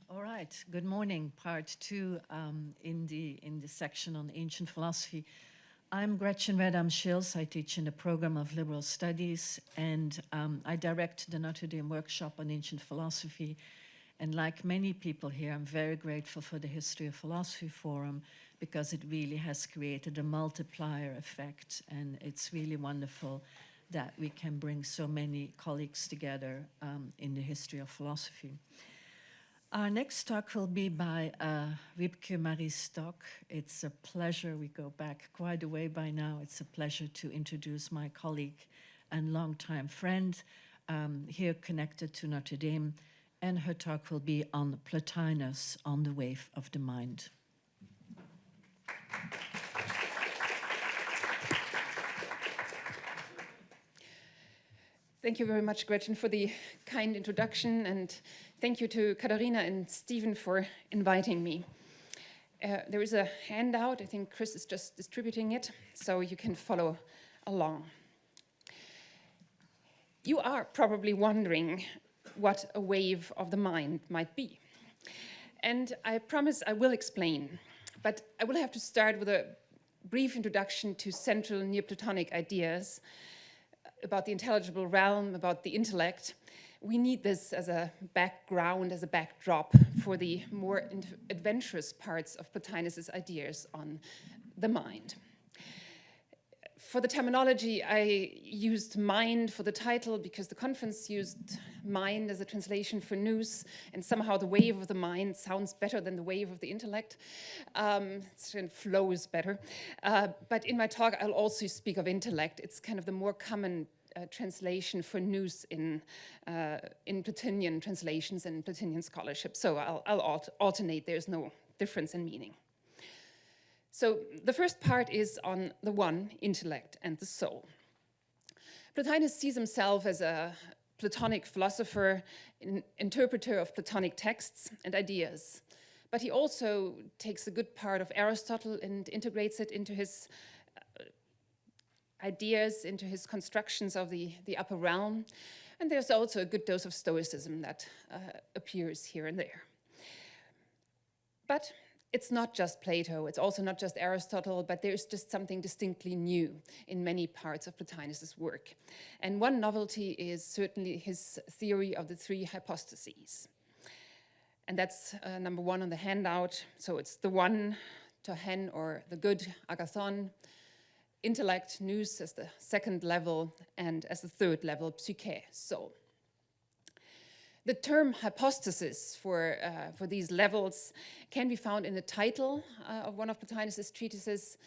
All right, good morning, part two in the section on ancient philosophy. I'm Gretchen Redam-Schils. I teach in the program of liberal studies, and I direct the Notre Dame workshop on ancient philosophy. And like many people here, I'm very grateful for the History of Philosophy Forum because it really has created a multiplier effect, and it's really wonderful that we can bring so many colleagues together in the history of philosophy. Our next talk will be by Wiebke Marie Stock. It's a pleasure, we go back quite a way by now, it's a pleasure to introduce my colleague and longtime friend here connected to Notre Dame, and her talk will be on Plotinus, on the wave of the mind. Thank you very much, Gretchen, for the kind introduction, and thank you to Katharina and Stephen for inviting me. There is a handout. I think Chris is just distributing it, so you can follow along. You are probably wondering what a wave of the mind might be. And I promise I will explain, but I will have to start with a brief introduction to central Neoplatonic ideas about the intelligible realm, about the intellect. We need this as a background, as a backdrop for the more adventurous parts of Plotinus's ideas on the mind. For the terminology, I used mind for the title because the conference used mind as a translation for nous, and somehow the wave of the mind sounds better than the wave of the intellect. It flows better. But in my talk, I'll also speak of intellect. It's kind of the more common translation for nous in Plotinian translations and Plotinian scholarship. So I'll alternate. There's no difference in meaning. So the first part is on the one, intellect and the soul. Plotinus sees himself as a Platonic philosopher, an interpreter of Platonic texts and ideas. But he also takes a good part of Aristotle and integrates it into his ideas, into his constructions of the upper realm. And there's also a good dose of Stoicism that appears here and there. But it's not just Plato, it's also not just Aristotle, but there's just something distinctly new in many parts of Plotinus's work. And one novelty is certainly his theory of the three hypostases. And that's number one on the handout. So it's the one, to hen, or the good, agathon, intellect, nous, as the second level, and as the third level, psyche, soul. The term hypostasis for these levels can be found in the title of one of Plotinus's treatises,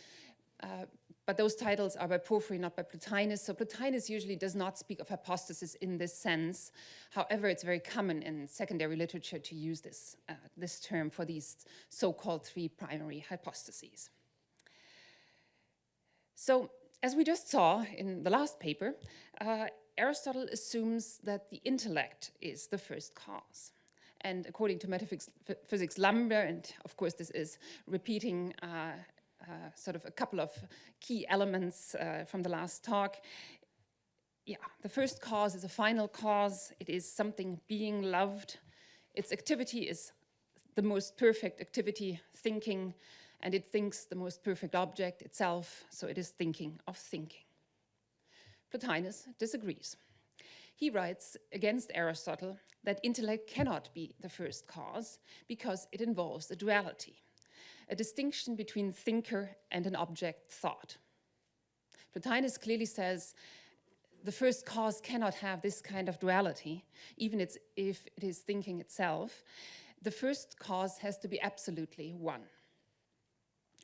but those titles are by Porphyry, not by Plotinus. So Plotinus usually does not speak of hypostasis in this sense. However, it's very common in secondary literature to use this term for these so-called three primary hypostases. So, as we just saw in the last paper, Aristotle assumes that the intellect is the first cause. And according to Metaphysics Lambda, and of course this is repeating sort of a couple of key elements from the last talk, the first cause is a final cause. It is something being loved. Its activity is the most perfect activity, thinking, and it thinks the most perfect object itself, so it is thinking of thinking. Plotinus disagrees. He writes against Aristotle that intellect cannot be the first cause because it involves a duality, a distinction between thinker and an object thought. Plotinus clearly says the first cause cannot have this kind of duality, even if it is thinking itself. The first cause has to be absolutely one.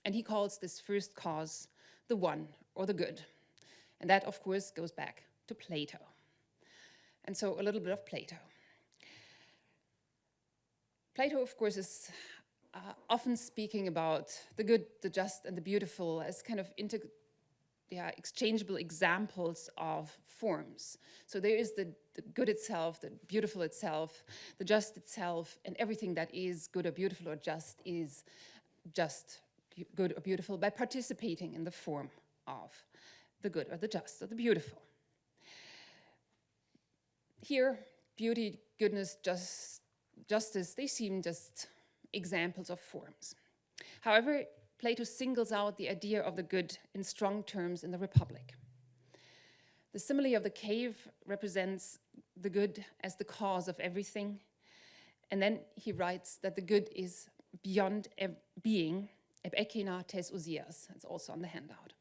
And he calls this first cause the one, or the good. And that, of course, goes back to Plato. And so a little bit of Plato. Plato, of course, is often speaking about the good, the just, and the beautiful as kind of exchangeable examples of forms. So there is the good itself, the beautiful itself, the just itself, and everything that is good or beautiful or just is just good or beautiful by participating in the form of the good or the just or the beautiful. Here, beauty, goodness, justice, they seem just examples of forms. However, Plato singles out the idea of the good in strong terms in the Republic. The simile of the cave represents the good as the cause of everything. And then he writes that the good is beyond being, eb ekina tes ousias. It's also on the handout.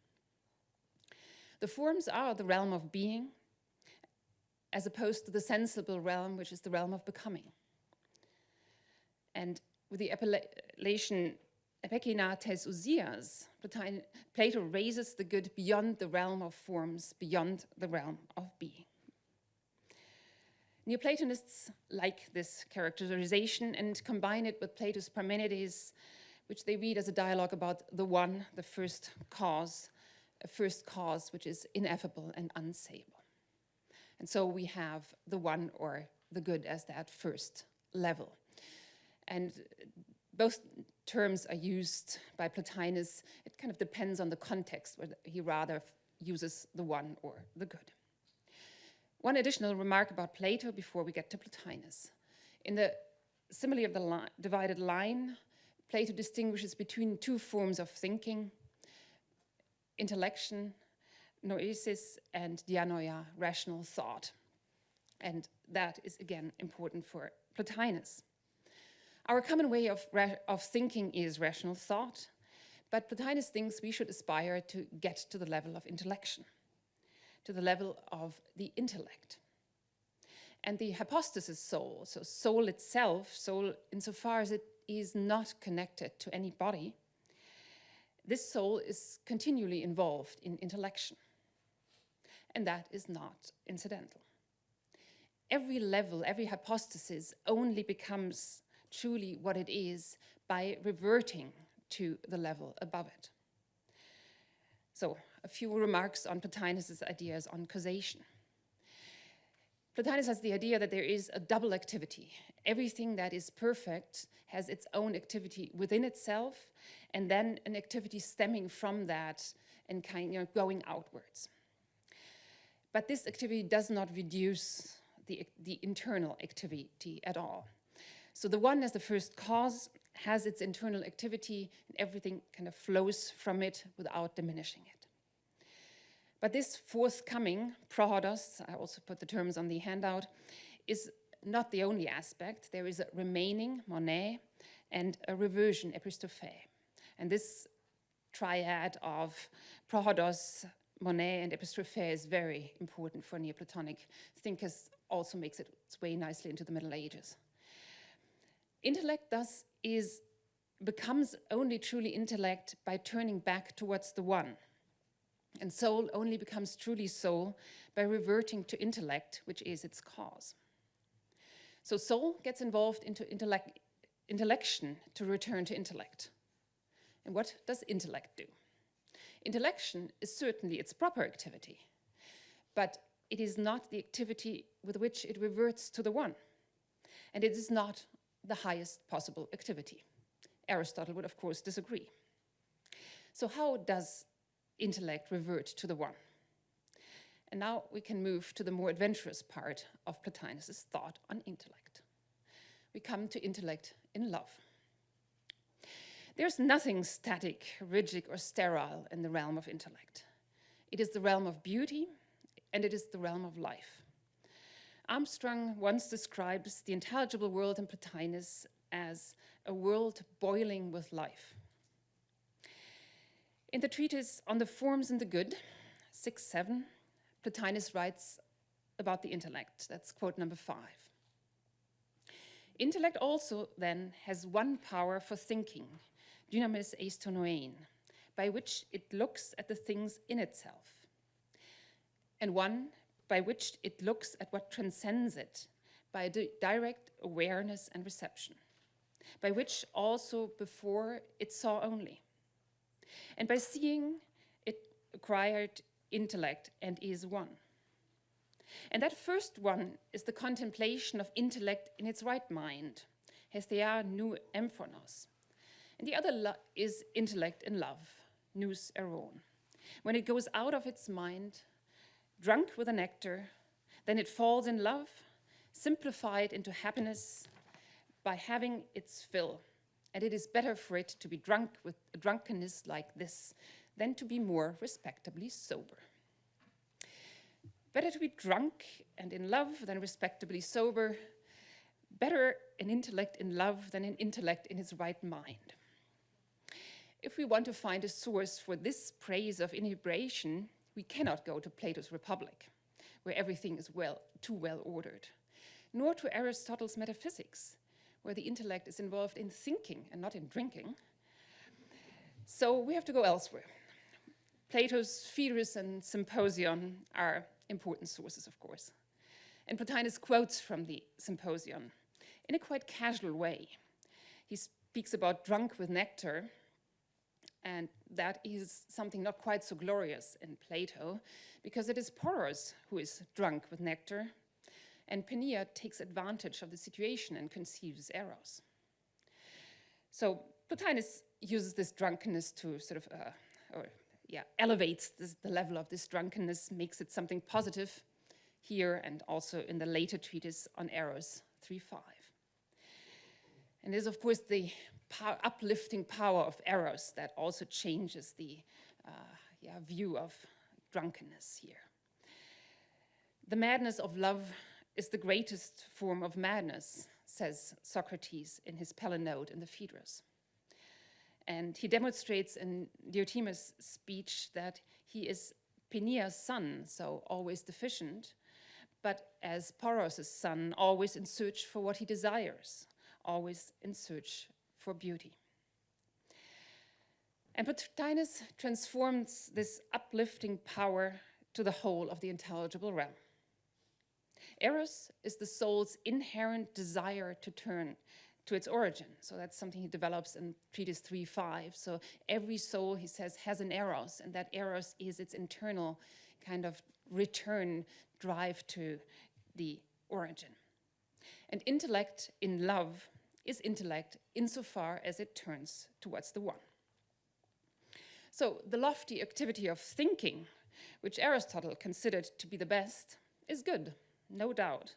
The forms are the realm of being, as opposed to the sensible realm, which is the realm of becoming. And with the appellation epekina tes ousias, Plato raises the good beyond the realm of forms, beyond the realm of being. Neoplatonists like this characterization and combine it with Plato's Parmenides, which they read as a dialogue about the one, the first cause, a first cause which is ineffable and unsayable. And so we have the one or the good as that first level. And both terms are used by Plotinus. It kind of depends on the context, where he rather uses the one or the good. One additional remark about Plato before we get to Plotinus. In the simile of the divided line, Plato distinguishes between two forms of thinking: intellection, noesis, and dianoia, rational thought. And that is, again, important for Plotinus. Our common way of thinking is rational thought, but Plotinus thinks we should aspire to get to the level of intellection, to the level of the intellect. And the hypostasis soul, so soul itself, soul insofar as it is not connected to any body, this soul is continually involved in intellection. And that is not incidental. Every level, every hypostasis only becomes truly what it is by reverting to the level above it. So, a few remarks on Plotinus' ideas on causation. Plotinus has the idea that there is a double activity. Everything that is perfect has its own activity within itself, and then an activity stemming from that and going outwards. But this activity does not reduce the internal activity at all. So the one as the first cause has its internal activity, and everything kind of flows from it without diminishing it. But this forthcoming prohodos, I also put the terms on the handout, is not the only aspect. There is a remaining, monē, and a reversion, epistophe. And this triad of prohodos, monē, and epistrophe is very important for Neoplatonic thinkers, also makes its way nicely into the Middle Ages. Intellect thus becomes only truly intellect by turning back towards the one. And soul only becomes truly soul by reverting to intellect, which is its cause. So soul gets involved into intellection to return to intellect. And what does intellect do? Intellection is certainly its proper activity, but it is not the activity with which it reverts to the one. And it is not the highest possible activity. Aristotle would, of course, disagree. So how does intellect revert to the one? And now we can move to the more adventurous part of Plotinus' thought on intellect. We come to intellect in love. There's nothing static, rigid, or sterile in the realm of intellect. It is the realm of beauty, and it is the realm of life. Armstrong once describes the intelligible world in Plotinus as a world boiling with life. In the treatise on the forms and the good, 6-7, Plotinus writes about the intellect. That's quote number 5. Intellect also, then, has one power for thinking, dynamis eis to noein, by which it looks at the things in itself, and one by which it looks at what transcends it by direct awareness and reception, by which also before it saw only. And by seeing, it acquired intellect and is one. And that first one is the contemplation of intellect in its right mind, hestheia nou emphonos. And the other is intellect in love, nous eron. When it goes out of its mind, drunk with the nectar, then it falls in love, simplified into happiness by having its fill, and it is better for it to be drunk with a drunkenness like this than to be more respectably sober. Better to be drunk and in love than respectably sober. Better an intellect in love than an intellect in his right mind. If we want to find a source for this praise of inebriation, we cannot go to Plato's Republic, where everything is too well ordered, nor to Aristotle's Metaphysics, where the intellect is involved in thinking and not in drinking. So we have to go elsewhere. Plato's Phaedrus and Symposion are important sources, of course. And Plotinus quotes from the Symposion in a quite casual way. He speaks about drunk with nectar, and that is something not quite so glorious in Plato, because it is Poros who is drunk with nectar, and Penia takes advantage of the situation and conceives Eros. So Plotinus uses this drunkenness to sort of, elevates the level of this drunkenness, makes it something positive here and also in the later treatise on Eros 3.5. And it is, of course, the uplifting power of Eros that also changes the view of drunkenness here. The madness of love is the greatest form of madness, says Socrates in his Palinode in the Phaedrus. And he demonstrates in Diotimus' speech that he is Penia's son, so always deficient, but as Poros' son, always in search for what he desires, always in search for beauty. And Plotinus transforms this uplifting power to the whole of the intelligible realm. Eros is the soul's inherent desire to turn to its origin. So that's something he develops in Treatise 3.5. So every soul, he says, has an Eros, and that Eros is its internal kind of return drive to the origin. And intellect in love is intellect insofar as it turns towards the one. So the lofty activity of thinking, which Aristotle considered to be the best, is good, no doubt,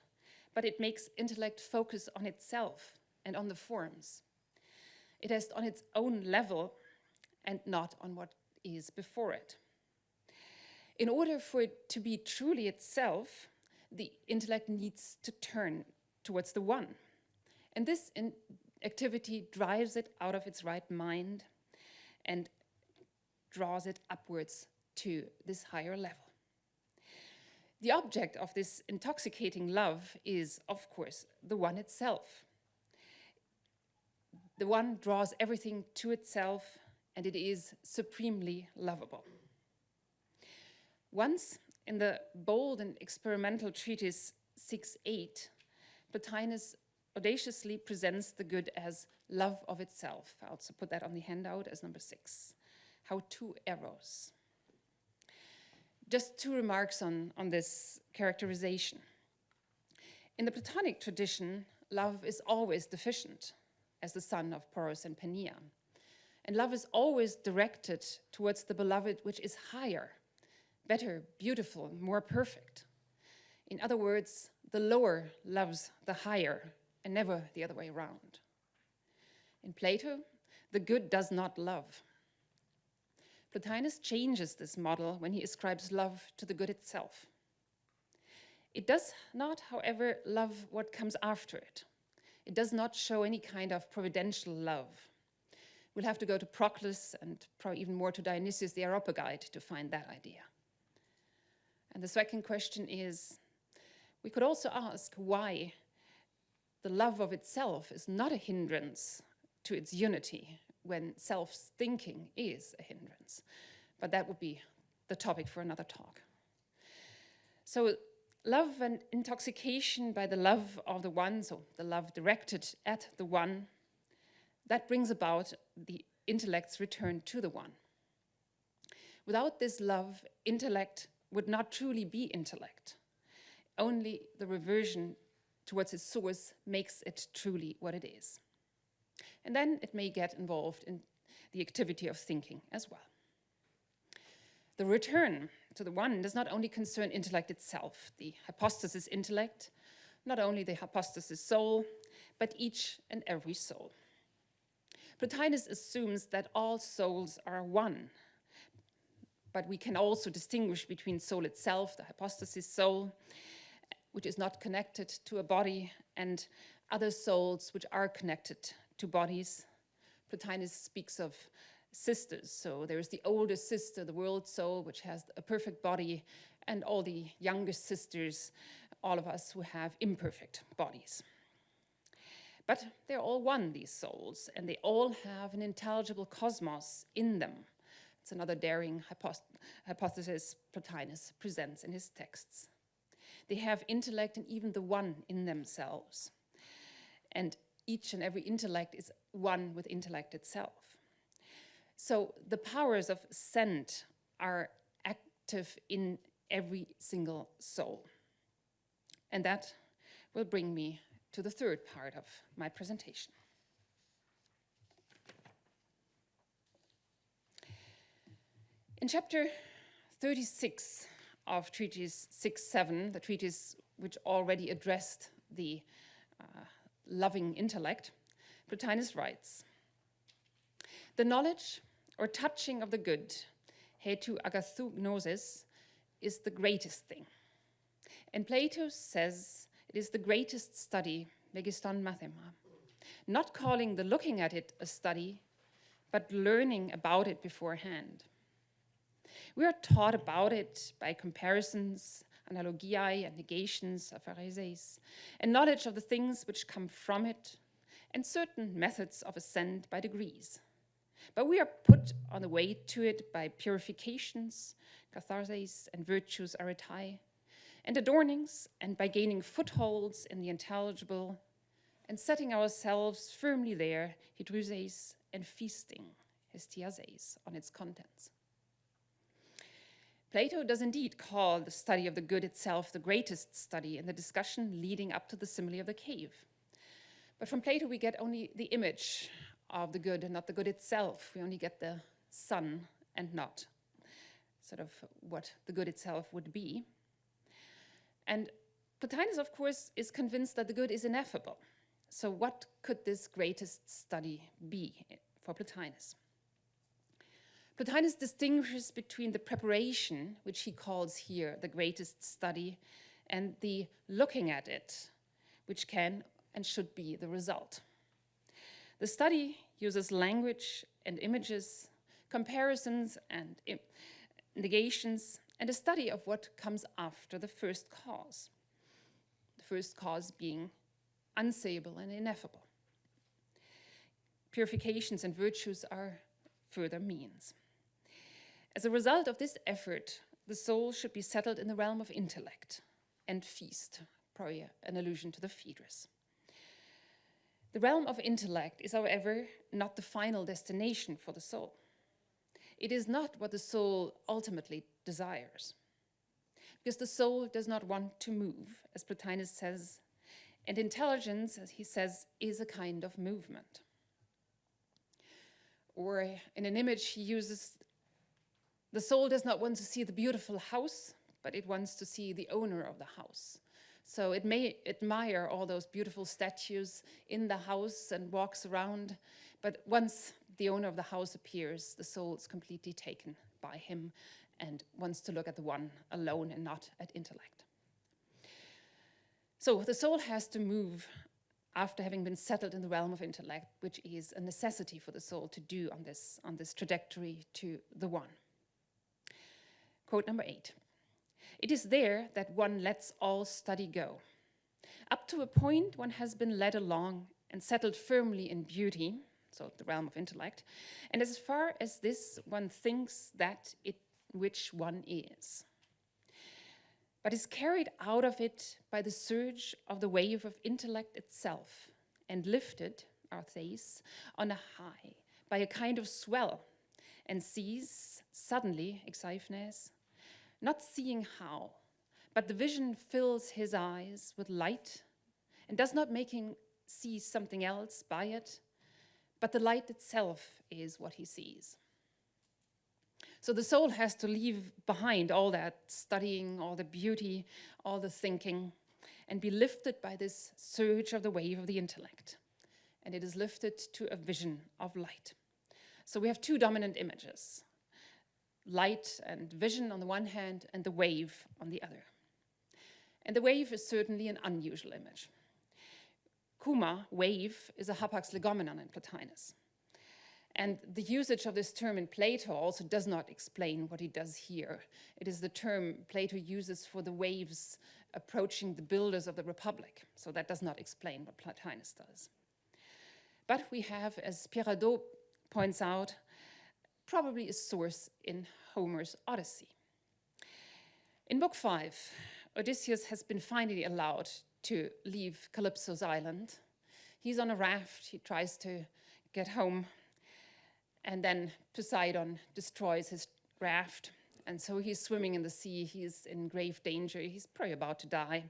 but it makes intellect focus on itself and on the forms. It is on its own level and not on what is before it. In order for it to be truly itself, the intellect needs to turn towards the one. And this activity drives it out of its right mind and draws it upwards to this higher level. The object of this intoxicating love is, of course, the one itself. The one draws everything to itself, and it is supremely lovable. Once, in the bold and experimental treatise 6.8, Plotinus audaciously presents the good as love of itself. I also put that on the handout as number 6. How to Eros. Just 2 remarks on this characterization. In the Platonic tradition, love is always deficient, as the son of Poros and Penia. And love is always directed towards the beloved which is higher, better, beautiful, more perfect. In other words, the lower loves the higher and never the other way around. In Plato, the good does not love. Plotinus changes this model when he ascribes love to the good itself. It does not, however, love what comes after it. It does not show any kind of providential love. We'll have to go to Proclus and probably even more to Dionysius the Areopagite to find that idea. And the second question is, we could also ask why the love of itself is not a hindrance to its unity when self-thinking is a hindrance. But that would be the topic for another talk. So love and intoxication by the love of the one, so the love directed at the one, that brings about the intellect's return to the one. Without this love, intellect would not truly be intellect. Only the reversion towards its source makes it truly what it is. And then it may get involved in the activity of thinking as well. The return to the one does not only concern intellect itself, the hypostasis intellect, not only the hypostasis soul, but each and every soul. Plotinus assumes that all souls are one, but we can also distinguish between soul itself, the hypostasis soul, which is not connected to a body, and other souls which are connected to bodies. Plotinus speaks of sisters. So there is the oldest sister, the world soul, which has a perfect body, and all the youngest sisters, all of us who have imperfect bodies. But they're all one, these souls, and they all have an intelligible cosmos in them. It's another daring hypothesis Plotinus presents in his texts. They have intellect and even the one in themselves. And each and every intellect is one with intellect itself. So the powers of scent are active in every single soul. And that will bring me to the third part of my presentation. In chapter 36 of Treatise 6-7, the treatise which already addressed the loving intellect, Plotinus writes, "The knowledge or touching of the good, hetu agathognosis, is the greatest thing. And Plato says it is the greatest study, megiston mathema, not calling the looking at it a study, but learning about it beforehand. We are taught about it by comparisons, analogiae, and negations, aphareses, and knowledge of the things which come from it, and certain methods of ascent by degrees. But we are put on the way to it by purifications, catharses, and virtues aretae, and adornings, and by gaining footholds in the intelligible, and setting ourselves firmly there, hydruses, and feasting, hestiases, on its contents." Plato does indeed call the study of the good itself the greatest study in the discussion leading up to the simile of the cave. But from Plato we get only the image of the good and not the good itself. We only get the sun and not sort of what the good itself would be. And Plotinus, of course, is convinced that the good is ineffable. So what could this greatest study be for Plotinus? Plotinus distinguishes between the preparation, which he calls here the greatest study, and the looking at it, which can and should be the result. The study uses language and images, comparisons and negations, and a study of what comes after the first cause. The first cause being unsayable and ineffable. Purifications and virtues are further means. As a result of this effort, the soul should be settled in the realm of intellect and feast, probably an allusion to the Phaedrus. The realm of intellect is, however, not the final destination for the soul. It is not what the soul ultimately desires, because the soul does not want to move, as Plotinus says, and intelligence, as he says, is a kind of movement. Or in an image he uses, the soul does not want to see the beautiful house, but it wants to see the owner of the house. So it may admire all those beautiful statues in the house and walks around, but once the owner of the house appears, the soul is completely taken by him and wants to look at the one alone and not at intellect. So the soul has to move after having been settled in the realm of intellect, which is a necessity for the soul to do on this trajectory to the one. Quote number 8. "It is there that one lets all study go. Up to a point one has been led along and settled firmly in beauty," so the realm of intellect, "and as far as this one thinks that it which one is, but is carried out of it by the surge of the wave of intellect itself, and lifted, arthes, on a high, by a kind of swell, and sees suddenly, exaipnes, not seeing how, but the vision fills his eyes with light, and does not make him see something else by it, but the light itself is what he sees." So the soul has to leave behind all that studying, all the beauty, all the thinking, and be lifted by this surge of the wave of the intellect. And it is lifted to a vision of light. So we have two dominant images, light and vision on the one hand, and the wave on the other. And the wave is certainly an unusual image. Kuma, wave, is a hapax legomenon in Plotinus. And the usage of this term in Plato also does not explain what he does here. It is the term Plato uses for the waves approaching the builders of the Republic. So that does not explain what Plotinus does. But we have, as Piraudot points out, probably a source in Homer's Odyssey. In Book 5, Odysseus has been finally allowed to leave Calypso's island. He's on a raft, he tries to get home, and then Poseidon destroys his raft, and so he's swimming in the sea, he's in grave danger, he's probably about to die.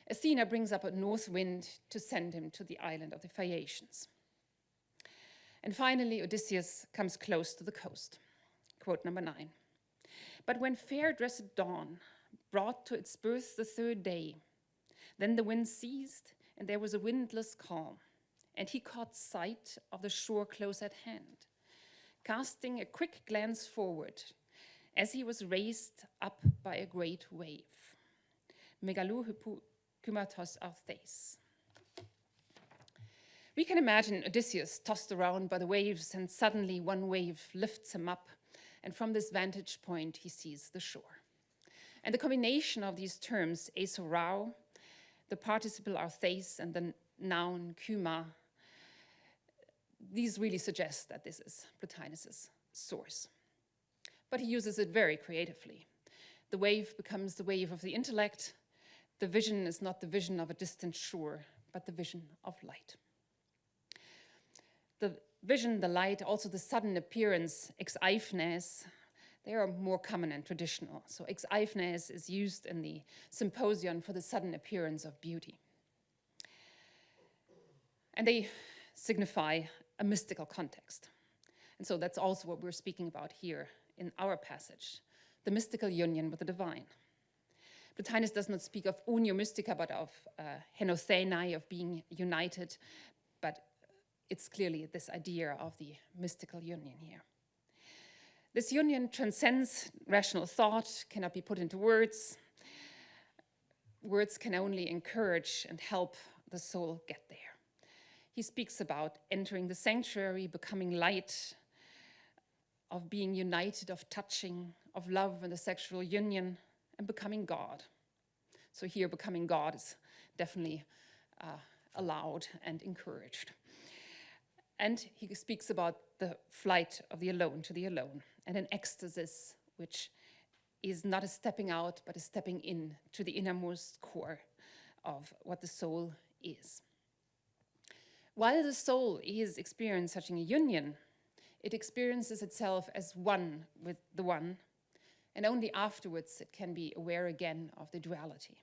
Athena brings up a north wind to send him to the island of the Phaeacians. And finally, Odysseus comes close to the coast. Quote number 9. But when fair-dressed dawn brought to its birth the third day, then the wind ceased, and there was a windless calm, and he caught sight of the shore close at hand, casting a quick glance forward, as he was raised up by a great wave. Megalou hypokymatos arthes. We can imagine Odysseus tossed around by the waves, and suddenly one wave lifts him up, and from this vantage point he sees the shore. And the combination of these terms, esorao, the participle arthes, and the noun kyma, these really suggest that this is Plotinus's source. But he uses it very creatively. The wave becomes the wave of the intellect. The vision is not the vision of a distant shore, but the vision of light. The vision, the light, also the sudden appearance, ex aifnes, they are more common and traditional. So ex aifnes is used in the symposium for the sudden appearance of beauty. And they signify a mystical context. And so that's also what we're speaking about here in our passage, the mystical union with the divine. Plotinus does not speak of unio mystica, but of henothenai, of being united, but it's clearly this idea of the mystical union here. This union transcends rational thought, cannot be put into words. Words can only encourage and help the soul get there. He speaks about entering the sanctuary, becoming light, of being united, of touching, of love and the sexual union, and becoming God. So here, becoming God is definitely allowed and encouraged. And he speaks about the flight of the alone to the alone, and an ecstasis which is not a stepping out, but a stepping in to the innermost core of what the soul is. While the soul is experiencing such a union, it experiences itself as one with the one, and only afterwards it can be aware again of the duality.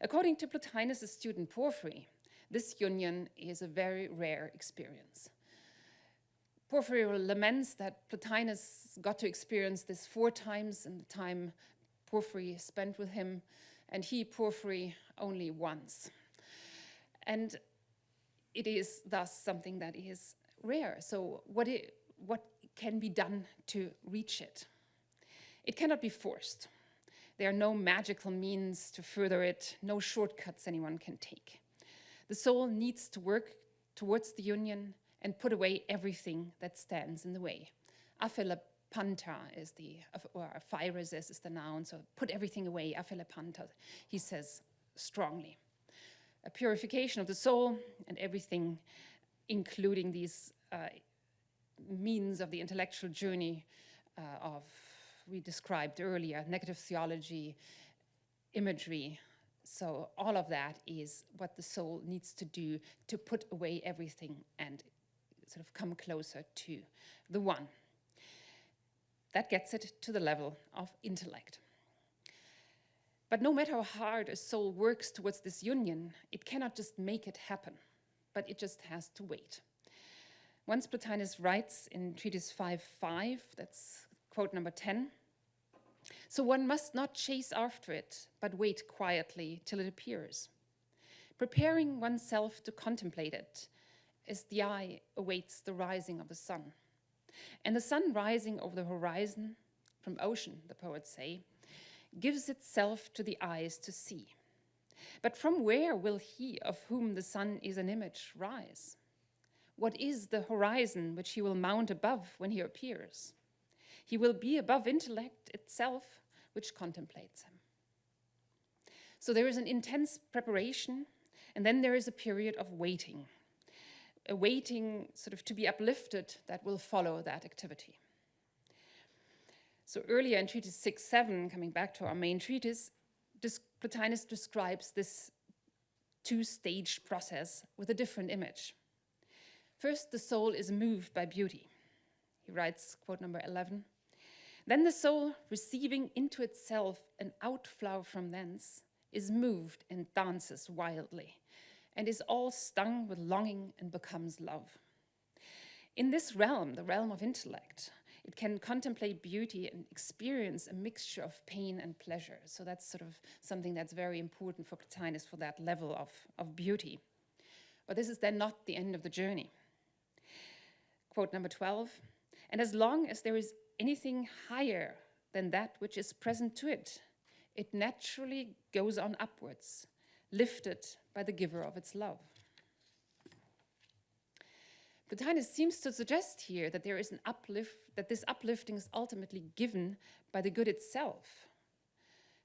According to Plotinus' student Porphyry, this union is a very rare experience. Porphyry laments that Plotinus got to experience this 4 times in the time Porphyry spent with him, and he, Porphyry, only once. And it is thus something that is rare. So what can be done to reach it? It cannot be forced. There are no magical means to further it, no shortcuts anyone can take. The soul needs to work towards the union and put away everything that stands in the way. Aphelepanta is or aphiresis is the noun, so put everything away, aphelepanta, he says strongly. A purification of the soul and everything, including these means of the intellectual journey we described earlier, negative theology, imagery. So all of that is what the soul needs to do to put away everything and sort of come closer to the one. That gets it to the level of intellect. But no matter how hard a soul works towards this union, it cannot just make it happen, but it just has to wait. Once Plotinus writes in Treatise 5.5, that's quote number 10, So one must not chase after it, but wait quietly till it appears, preparing oneself to contemplate it as the eye awaits the rising of the sun. And the sun rising over the horizon, from ocean, the poets say, gives itself to the eyes to see. But from where will he of whom the sun is an image rise? What is the horizon which he will mount above when he appears? He will be above intellect itself, which contemplates him. So there is an intense preparation, and then there is a period of waiting, a waiting sort of to be uplifted that will follow that activity. So earlier in treatise 6.7, coming back to our main treatise, Plotinus describes this two-stage process with a different image. First, the soul is moved by beauty. He writes, quote number 11, then the soul, receiving into itself an outflow from thence, is moved and dances wildly, and is all stung with longing and becomes love. In this realm, the realm of intellect, it can contemplate beauty and experience a mixture of pain and pleasure. So that's sort of something that's very important for Plotinus, for that level of beauty. But this is then not the end of the journey. Quote number 12, and as long as there is anything higher than that which is present to it, it naturally goes on upwards, lifted by the giver of its love. Plotinus seems to suggest here that there is an uplift, that this uplifting is ultimately given by the good itself.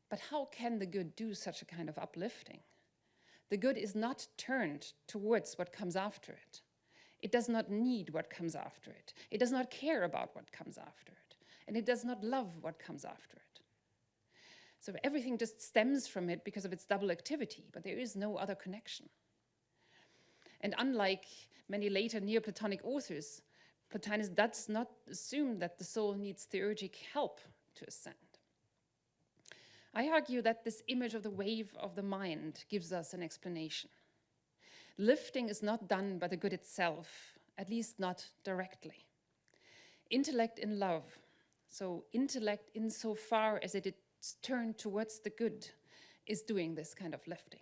But how can the good do such a kind of uplifting? The good is not turned towards what comes after it. It does not need what comes after it. It does not care about what comes after it. And it does not love what comes after it. So everything just stems from it because of its double activity, but there is no other connection. And unlike many later Neoplatonic authors, Plotinus does not assume that the soul needs theurgic help to ascend. I argue that this image of the wave of the mind gives us an explanation. Lifting is not done by the good itself, at least not directly. Intellect in love, so intellect insofar as it is turned towards the good, is doing this kind of lifting.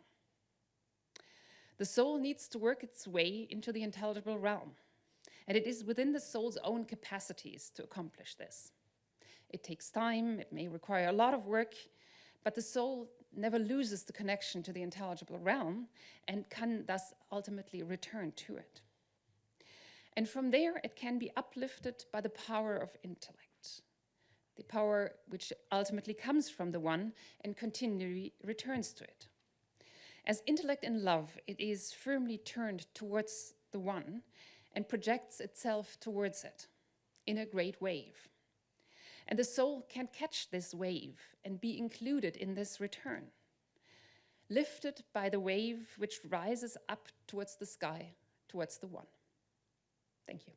The soul needs to work its way into the intelligible realm, and it is within the soul's own capacities to accomplish this. It takes time, it may require a lot of work, but the soul never loses the connection to the intelligible realm and can thus ultimately return to it. And from there, it can be uplifted by the power of intellect, the power which ultimately comes from the one and continually returns to it. As intellect in love, it is firmly turned towards the one and projects itself towards it in a great wave. And the soul can catch this wave and be included in this return, lifted by the wave which rises up towards the sky, towards the one. Thank you.